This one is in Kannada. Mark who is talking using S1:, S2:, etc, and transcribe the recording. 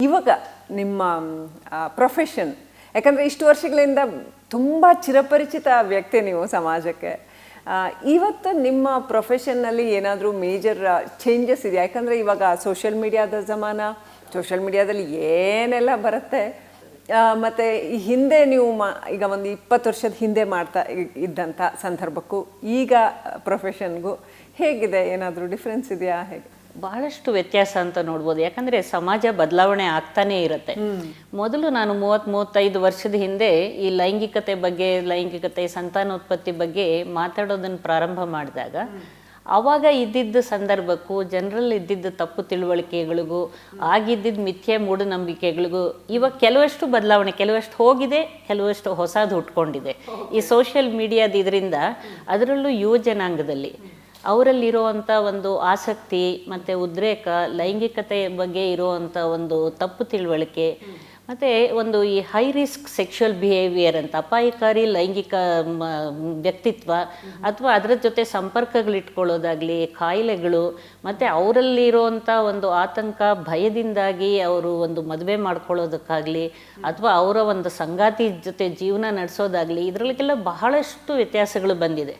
S1: ಇವಾಗ ನಿಮ್ಮ ಪ್ರೊಫೆಷನ್, ಯಾಕಂದರೆ ಇಷ್ಟು ವರ್ಷಗಳಿಂದ ತುಂಬ ಚಿರಪರಿಚಿತ ವ್ಯಕ್ತಿ ನೀವು ಸಮಾಜಕ್ಕೆ. ಇವತ್ತು ನಿಮ್ಮ ಪ್ರೊಫೆಷನ್ನಲ್ಲಿ ಏನಾದರೂ ಮೇಜರ್ ಚೇಂಜಸ್ ಇದೆಯಾ? ಯಾಕಂದರೆ ಇವಾಗ ಸೋಷಿಯಲ್ ಮೀಡಿಯಾದ ಜಮಾನ, ಸೋಷಿಯಲ್ ಮೀಡಿಯಾದಲ್ಲಿ ಏನೆಲ್ಲ ಬರುತ್ತೆ. ಮತ್ತು ಹಿಂದೆ ನೀವು ಈಗ ಒಂದು 20 ವರ್ಷದ ಹಿಂದೆ ಮಾಡ್ತಾ ಇದ್ದಂಥ ಸಂದರ್ಭಕ್ಕೂ ಈಗ ಪ್ರೊಫೆಷನ್ಗೂ ಹೇಗಿದೆ? ಏನಾದರೂ ಡಿಫ್ರೆನ್ಸ್ ಇದೆಯಾ? ಹೇಗೆ?
S2: ಬಹಳಷ್ಟು ವ್ಯತ್ಯಾಸ ಅಂತ ನೋಡ್ಬೋದು. ಯಾಕಂದರೆ ಸಮಾಜ ಬದಲಾವಣೆ ಆಗ್ತಾನೇ ಇರುತ್ತೆ. ಮೊದಲು ನಾನು 30-35 ವರ್ಷದ ಹಿಂದೆ ಈ ಲೈಂಗಿಕತೆ ಸಂತಾನೋತ್ಪತ್ತಿ ಬಗ್ಗೆ ಮಾತಾಡೋದನ್ನು ಪ್ರಾರಂಭ ಮಾಡಿದಾಗ ಆವಾಗ ಇದ್ದಿದ್ದ ಸಂದರ್ಭಕ್ಕೂ ಜನರಲ್ಲಿ ಇದ್ದಿದ್ದ ತಪ್ಪು ತಿಳುವಳಿಕೆಗಳಿಗೂ ಆಗಿದ್ದಿದ್ದ ಮಿಥ್ಯೆ ಮೂಢನಂಬಿಕೆಗಳಿಗೂ ಇವಾಗ ಕೆಲವಷ್ಟು ಬದಲಾವಣೆ, ಕೆಲವಷ್ಟು ಹೋಗಿದೆ, ಕೆಲವಷ್ಟು ಹೊಸದು ಹುಟ್ಕೊಂಡಿದೆ ಈ ಸೋಷಿಯಲ್ ಮೀಡಿಯಾದ ಇದರಿಂದ. ಅದರಲ್ಲೂ ಯುವ ಜನಾಂಗದಲ್ಲಿ ಅವರಲ್ಲಿರುವಂಥ ಒಂದು ಆಸಕ್ತಿ ಮತ್ತು ಉದ್ರೇಕ, ಲೈಂಗಿಕತೆ ಬಗ್ಗೆ ಇರುವಂಥ ಒಂದು ತಪ್ಪು ತಿಳುವಳಿಕೆ, ಮತ್ತು ಒಂದು ಈ ಹೈ ರಿಸ್ಕ್ ಸೆಕ್ಷುವಲ್ ಬಿಹೇವಿಯರ್ ಅಂತ ಅಪಾಯಕಾರಿ ಲೈಂಗಿಕ ವ್ಯಕ್ತಿತ್ವ ಅಥವಾ ಅದರ ಜೊತೆ ಸಂಪರ್ಕಗಳಿಟ್ಕೊಳ್ಳೋದಾಗಲಿ, ಕಾಯಿಲೆಗಳು, ಮತ್ತು ಅವರಲ್ಲಿರುವಂಥ ಒಂದು ಆತಂಕ, ಭಯದಿಂದಾಗಿ ಅವರು ಒಂದು ಮದುವೆ ಮಾಡ್ಕೊಳ್ಳೋದಕ್ಕಾಗಲಿ ಅಥವಾ ಅವರ ಒಂದು ಸಂಗಾತಿ ಜೊತೆ ಜೀವನ ನಡೆಸೋದಾಗಲಿ, ಇದರಲ್ಲಿಗೆಲ್ಲ ಬಹಳಷ್ಟು ವ್ಯತ್ಯಾಸಗಳು ಬಂದಿದೆ.